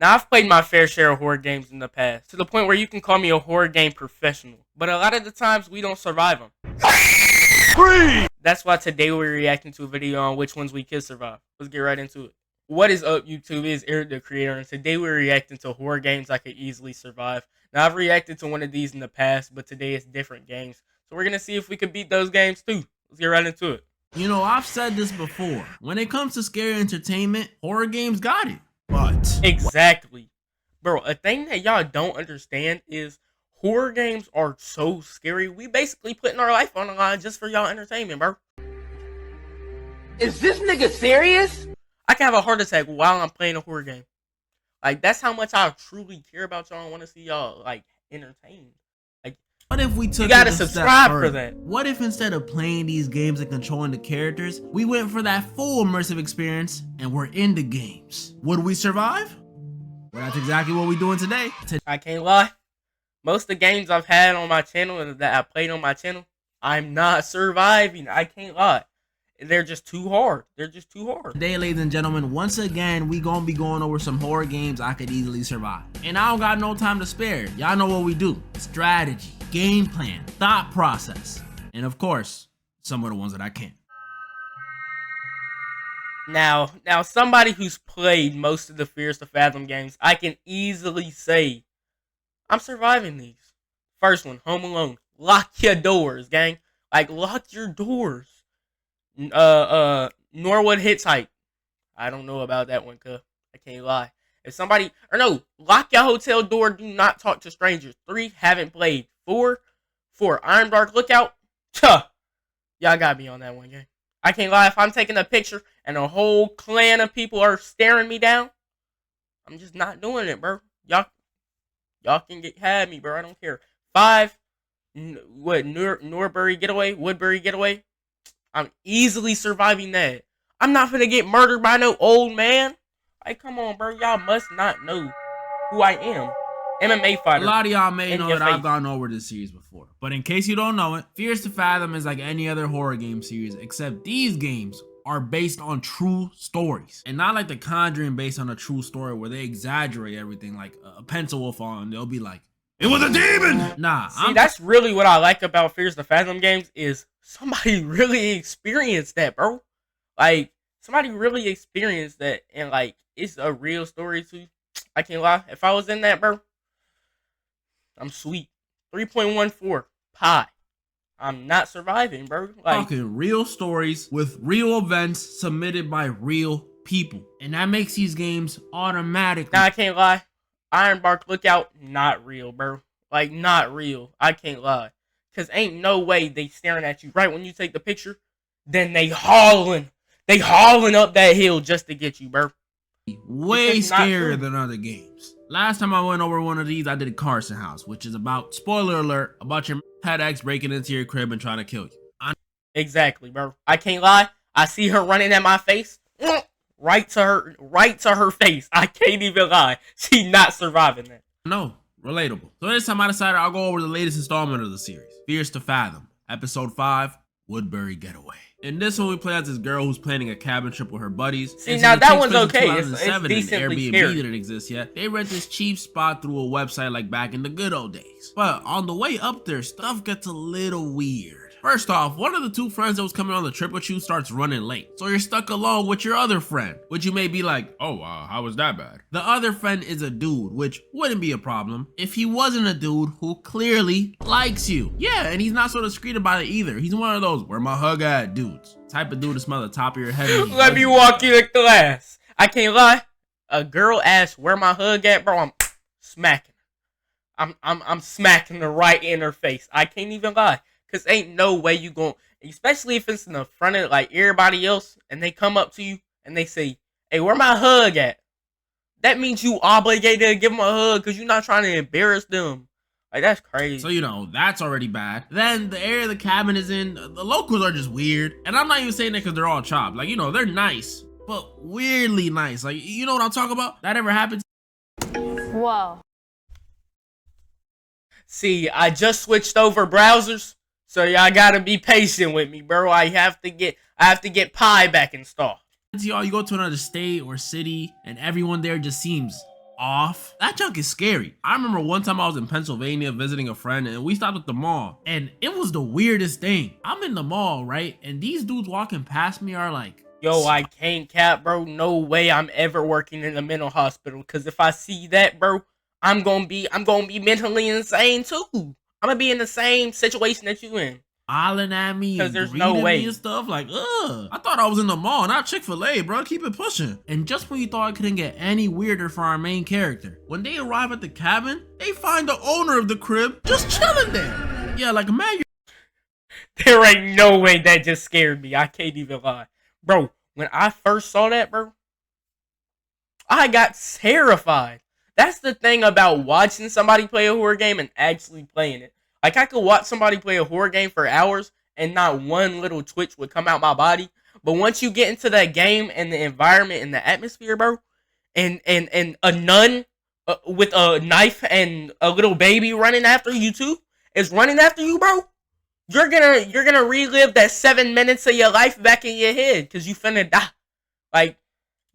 Now, I've played my fair share of horror games in the past, to the point where you can call me a horror game professional. But a lot of the times, we don't survive them. That's why today we're reacting to a video on which ones we could survive. Let's get right into it. What is up, YouTube? It's Ericdacreator, and today we're reacting to horror games I could easily survive. Now, I've reacted to one of these in the past, but today it's different games. So we're going to see if we could beat those games too. Let's get right into it. You know, I've said this before. When it comes to scary entertainment, horror games got it. But exactly. Bro, a thing that y'all don't understand is horror games are so scary. We basically putting our life on the line just for y'all entertainment, bro. Is this nigga serious? I can have a heart attack while I'm playing a horror game. Like, that's how much I truly care about y'all and want to see y'all, like, entertained. Like, what if we took you gotta subscribe for that. What if instead of playing these games and controlling the characters, we went for that full immersive experience and we're in the games? Would we survive? Well, that's exactly what we're doing today. I can't lie. Most of the games I've had on my channel and that I played on my channel, I'm not surviving. I can't lie. They're just too hard. They're just too hard. Today, ladies and gentlemen, once again, we gonna be going over some horror games I could easily survive. And I don't got no time to spare. Y'all know what we do. Strategy, game plan, thought process, and of course, some of the ones that I can't. Now, somebody who's played most of the Fears to Fathom games, I can easily say I'm surviving these. First one, Home Alone. Lock your doors, gang. Like, lock your doors. Norwood Hitchhike. I don't know about that one, cuz I can't lie. If somebody, or no, lock your hotel door. Do not talk to strangers. 3, haven't played. 4, Iron Dark Lookout. Y'all got me on that one, gang. I can't lie. If I'm taking a picture and a whole clan of people are staring me down, I'm just not doing it, bro. Y'all can have me, bro. I don't care. 5, Woodbury Getaway. I'm easily surviving that. I'm not gonna get murdered by no old man. Like, come on, bro. Y'all must not know who I am. MMA fighter. A lot of y'all may know that I've gone over this series before. But in case you don't know it, Fears to Fathom is like any other horror game series, except these games are based on true stories. And not like The Conjuring based on a true story where they exaggerate everything, like a pencil will fall and they'll be like, "It was a demon!" Nah. See, that's really what I like about Fears to Fathom games is somebody really experienced that, bro. Like, somebody really experienced that, and like, it's a real story too. I can't lie. If I was in that, bro, I'm sweet. 3.14 pie. I'm not surviving, bro. Like, talking real stories with real events submitted by real people, and that makes these games automatically. Now I can't lie. Iron Dark Lookout, not real, bro. Like, not real. I can't lie. Cause ain't no way they staring at you right when you take the picture. Then they hauling up that hill just to get you, bro. Way scarier than other games. Last time I went over one of these, I did Carson House, which is about, spoiler alert, about your pet ex breaking into your crib and trying to kill you. Exactly, bro. I can't lie. I see her running at my face. Right to her face. I can't even lie. She not surviving that. No, relatable. So this time I decided I'll go over the latest installment of the series, Fears to Fathom, episode 5, Woodbury Getaway. In this one, we play as this girl who's planning a cabin trip with her buddies. See, now that one's okay. It's decently Airbnb scary. didn't exist yet. They rent this cheap spot through a website like back in the good old days. But on the way up there, stuff gets a little weird. First off, one of the 2 friends that was coming on the trip with you starts running late. So you're stuck alone with your other friend, which you may be like, "Oh, how was that bad?" The other friend is a dude, which wouldn't be a problem if he wasn't a dude who clearly likes you. Yeah, and he's not so discreet about it either. He's one of those, "Where my hug at?" dudes. Type of dude to smell the top of your head. Let me walk you to class. I can't lie. A girl asks where my hug at, bro. I'm smacking her. I'm smacking her right in her face. I can't even lie. Cause ain't no way you gon', especially if it's in the front of like everybody else, and they come up to you and they say, "Hey, where my hug at?" That means you obligated to give them a hug because you're not trying to embarrass them. Like, that's crazy. So, you know, that's already bad. Then the area the cabin is in, the locals are just weird. And I'm not even saying that because they're all chopped. Like, you know, they're nice, but weirdly nice. Like, you know what I'm talking about? That ever happened? Whoa. See, I just switched over browsers, so y'all gotta be patient with me, bro. I have to get Pi back installed. Y'all, you go to another state or city, and everyone there just seems off. That junk is scary. I remember one time I was in Pennsylvania visiting a friend and we stopped at the mall and it was the weirdest thing. I'm in the mall, right? And these dudes walking past me are like, yo, I can't cap, bro. No way I'm ever working in a mental hospital. Cause if I see that, bro, I'm gonna be mentally insane too. I'm gonna be in the same situation that you in. hollering at me and there's greeting no way. me and stuff like, ugh. I thought I was in the mall, not Chick-fil-A, bro. Keep it pushing. And just when you thought it couldn't get any weirder for our main character, when they arrive at the cabin, they find the owner of the crib just chilling there. Yeah, like, man, There ain't no way that just scared me. I can't even lie. Bro, when I first saw that, bro, I got terrified. That's the thing about watching somebody play a horror game and actually playing it. Like, I could watch somebody play a horror game for hours and not one little twitch would come out my body. But once you get into that game and the environment and the atmosphere, bro, and a nun with a knife and a little baby running after you too is running after you, bro, you're gonna relive that 7 minutes of your life back in your head because you finna die. Like,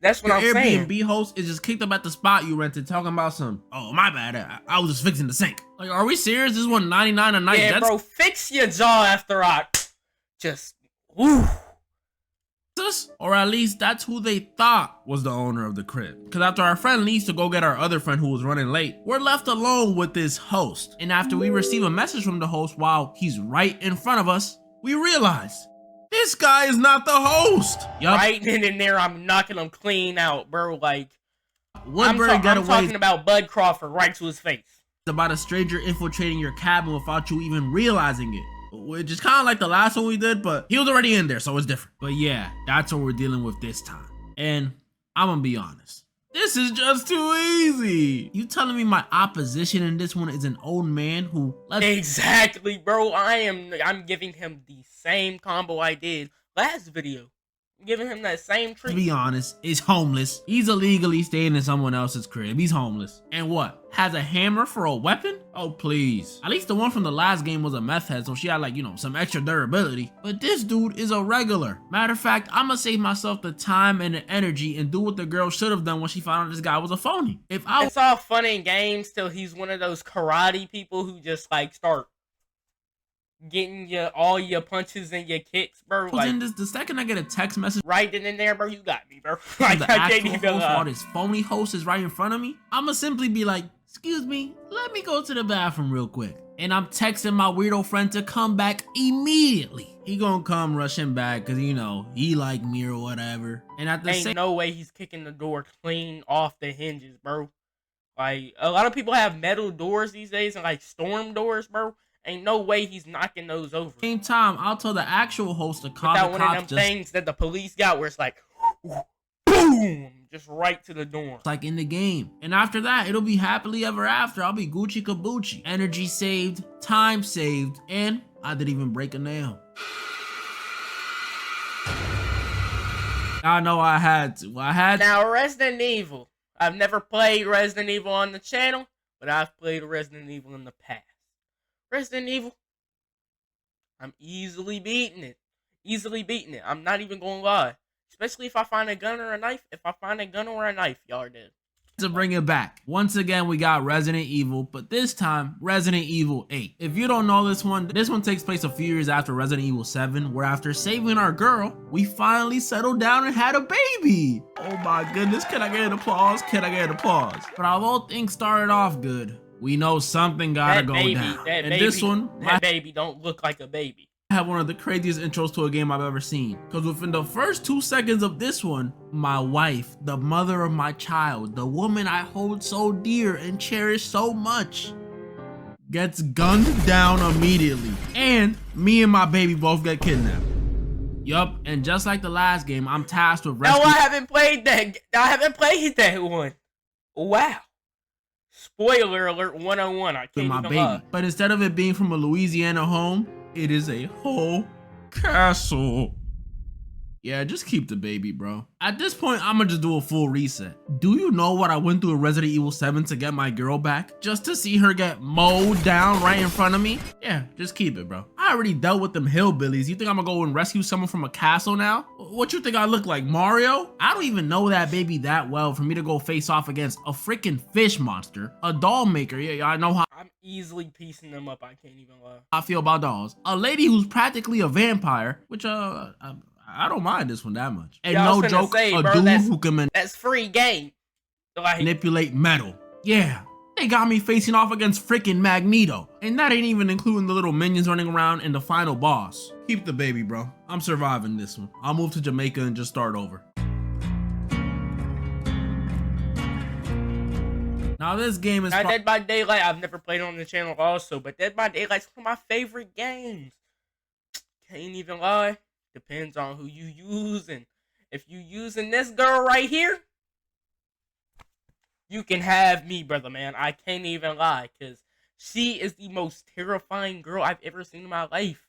that's what your I'm saying. Airbnb host is just kicked up at the spot you rented talking about some, oh, my bad, I was just fixing the sink. Like, are we serious? This is $1.99 a night? Yeah, bro, fix your jaw after I just, woo. Or at least that's who they thought was the owner of the crib. Because after our friend leaves to go get our other friend who was running late, we're left alone with this host. And after we receive a message from the host while he's right in front of us, we realize this guy is not the host. Yup. Right then and there, I'm knocking him clean out, bro. Like, Woodbury I'm Getaway talking about Bud Crawford right to his face. It's about a stranger infiltrating your cabin without you even realizing it. Which is kind of like the last one we did, but he was already in there, so it's different. But yeah, that's what we're dealing with this time. And I'm gonna be honest, this is just too easy. You telling me my opposition in this one is an old man who... Exactly, bro. I'm giving him the same combo I did last video. I'm giving him that same treat. To be honest, is homeless. He's illegally staying in someone else's crib. He's homeless. And what? Has a hammer for a weapon? Oh, please. At least the one from the last game was a meth head, so she had, like, you know, some extra durability. But this dude is a regular. Matter of fact, I'm gonna save myself the time and the energy and do what the girl should have done when she found out this guy was a phony. It's all fun and games till he's one of those karate people who just, like, start getting all your punches and your kicks, bro. Like, the second I get a text message right then and there, bro, you got me, bro. like, Like, the I can't actual even host lie. while this phony host is right in front of me, I'ma simply be like, excuse me, let me go to the bathroom real quick. And I'm texting my weirdo friend to come back immediately. He gonna come rushing back because, you know, he like me or whatever. And at the Ain't no way he's kicking the door clean off the hinges, bro. Like, a lot of people have metal doors these days and, like, storm doors, bro. Ain't no way he's knocking those over. Same time, I'll tell the actual host to call Without the one of cops them things that the police got where it's like, boom, just right to the door. like in the game. And after that, it'll be happily ever after. I'll be Gucci Kabuchi. Energy saved, time saved, and I didn't even break a nail. I know I had to. Now, Resident Evil. I've never played Resident Evil on the channel, but I've played Resident Evil in the past. Resident Evil, I'm easily beating it. I'm not even gonna lie. Especially if I find a gun or a knife. If I find a gun or a knife, y'all are dead. To bring it back, once again we got Resident Evil, but this time Resident Evil 8. If you don't know this one takes place a few years after Resident Evil 7, where after saving our girl, we finally settled down and had a baby. Oh my goodness, can I get an applause? But although things started off good, we know something gotta go down. That baby don't look like a baby. Have one of the craziest intros to a game I've ever seen. Because within the first 2 seconds of this one, my wife, the mother of my child, the woman I hold so dear and cherish so much, gets gunned down immediately. And me and my baby both get kidnapped. Yup, and just like the last game, I'm tasked with rescuing. No, I haven't played that one. Wow. Spoiler alert 101. I can't my even baby. lie. But instead of it being from a Louisiana home, it is a whole castle. Yeah, just keep the baby, bro. At this point, I'ma just do a full reset. Do you know what I went through in Resident Evil 7 to get my girl back? Just to see her get mowed down right in front of me? Yeah, just keep it, bro. I I already dealt with them hillbillies. You think I'm gonna go and rescue someone from a castle now? What you think I look like, Mario? I don't even know that baby that well for me to go face off against a freaking fish monster, a doll maker. Yeah, I know how I'm easily piecing them up. I can't even lie. I feel about dolls. A lady who's practically a vampire, which I don't mind this one that much. And Yeah, I was no finna joke, say, a bro, dude that's- who can That's free game. Like, manipulate metal. Yeah. They got me facing off against freaking Magneto. And that ain't even including the little minions running around and the final boss. Keep the baby, bro. I'm surviving this one. I'll move to Jamaica and just start over. Now this game is... now, Dead by Daylight, I've never played on the channel also, but Dead by Daylight's one of my favorite games. Can't even lie. Depends on who you using. If you using this girl right here, you can have me, brother, man. I can't even lie, because she is the most terrifying girl I've ever seen in my life.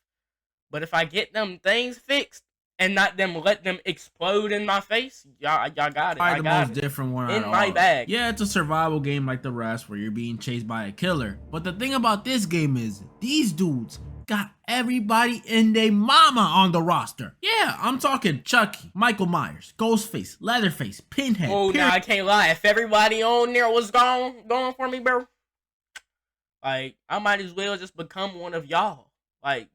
But if I get them things fixed, and not them let them explode in my face, y'all got it. Probably the got most it. different one In out of my all. bag. Yeah, it's a survival game like the rest where you're being chased by a killer. But the thing about this game is these dudes got everybody and they mama on the roster. Yeah, I'm talking Chucky, Michael Myers, Ghostface, Leatherface, Pinhead. Oh, nah, I can't lie. If everybody on there was going for me, bro, like, I might as well just become one of y'all. Like,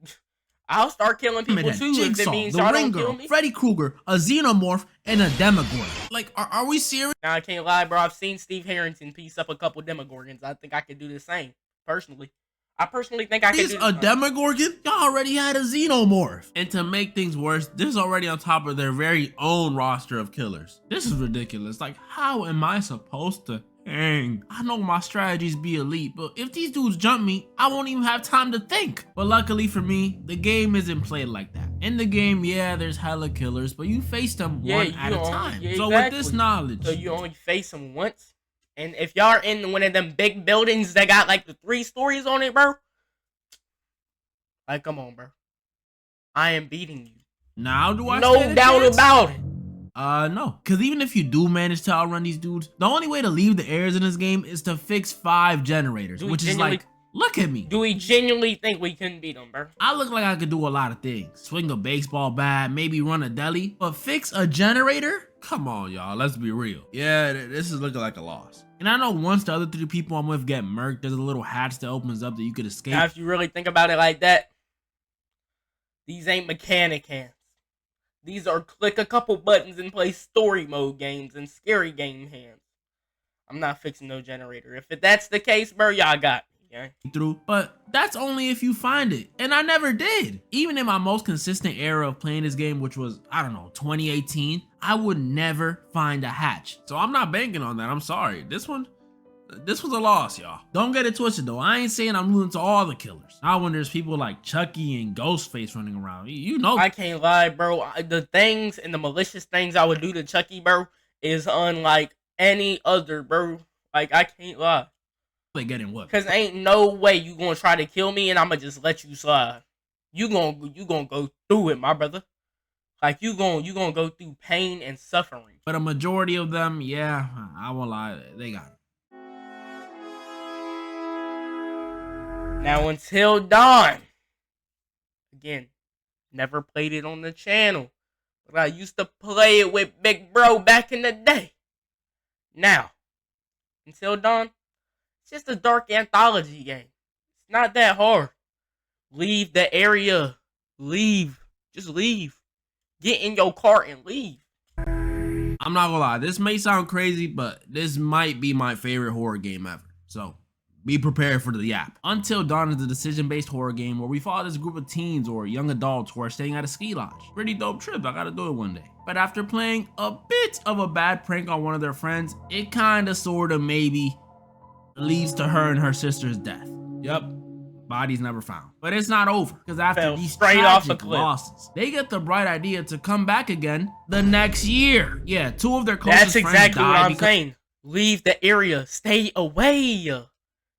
I'll start killing people too if it means y'all don't kill me. Freddy Krueger, a Xenomorph, and a Demogorgon. Like, are we serious? Now, I can't lie, bro. I've seen Steve Harrington piece up a couple Demogorgons. I think I could do the same, personally. I personally think I could do A Demogorgon? Y'all already had a Xenomorph. And to make things worse, this is already on top of their very own roster of killers. This is ridiculous. Like, how am I supposed to hang? I know my strategies be elite, but if these dudes jump me, I won't even have time to think. But luckily for me, the game isn't played like that. In the game, yeah, there's hella killers, but you face them one at a time. Yeah, so exactly. with this knowledge... So you only face them once? And if y'all are in one of them big buildings that got like the 3 stories on it, bro. Like, come on, bro. I am beating you. Now do I No doubt about it. No. Because even if you do manage to outrun these dudes, the only way to leave the airs in this game is to fix 5 generators, which is like, look at me. Do we genuinely think we couldn't beat them, bro? I look like I could do a lot of things. Swing a baseball bat, maybe run a deli, but fix a generator? Come on, y'all. Let's be real. Yeah, this is looking like a loss. And I know once the other 3 people I'm with get murked, there's a little hatch that opens up that you could escape. Now, if you really think about it like that, these ain't mechanic hands. These are click a couple buttons and play story mode games and scary game hands. I'm not fixing no generator. If that's the case, bro, y'all got me, okay? Through, but that's only if you find it, and I never did. Even in my most consistent era of playing this game, which was, I don't know, 2018, I would never find a hatch. So I'm not banking on that. I'm sorry. This was a loss, y'all. Don't get it twisted though. I ain't saying I'm losing to all the killers. Now when there's people like Chucky and Ghostface running around, you know. I can't lie, bro. The things and the malicious things I would do to Chucky, bro, is unlike any other, bro. Like, I can't lie. They getting what? Cause ain't no way you gonna try to kill me and I'ma just let you slide. You gonna go through it, my brother. Like, you gonna go through pain and suffering. But a majority of them, yeah, I won't lie, they got it. Now, Until Dawn. Again, never played it on the channel. But I used to play it with Big Bro back in the day. Now, Until Dawn, it's just a dark anthology game. It's not that hard. Leave the area. Leave. Just leave. Get in your car and leave. I'm not gonna lie, this may sound crazy, but this might be my favorite horror game ever. So, be prepared for the yap. Until Dawn is a decision-based horror game where we follow this group of teens or young adults who are staying at a ski lodge. Pretty dope trip, I gotta do it one day. But after playing a bit of a bad prank on one of their friends, it kinda sorta maybe leads to her and her sister's death. Yep, bodies never found. But it's not over, because after Fell these straight off a tragic cliff. losses, they get the bright idea to come back again the next year. Yeah, 2 of their closest That's friends exactly what died I'm because saying. Leave the area. Stay away.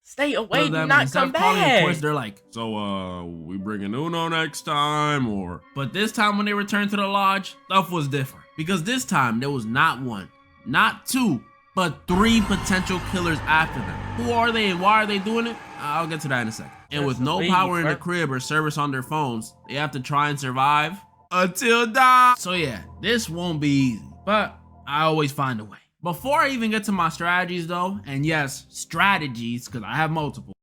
Stay away. of Do them, not instead come of calling it back. quits, they're like, so we bringing Uno next time, or? But this time when they returned to the lodge, stuff was different. Because this time there was not 1, not 2, but 3 potential killers after them. Who are they and why are they doing it? I'll get to that in a second. And with That's no elite, power in bro. the crib or service on their phones, they have to try and survive until dawn. So yeah, this won't be easy, but I always find a way. Before I even get to my strategies though, and yes, strategies, because I have multiple,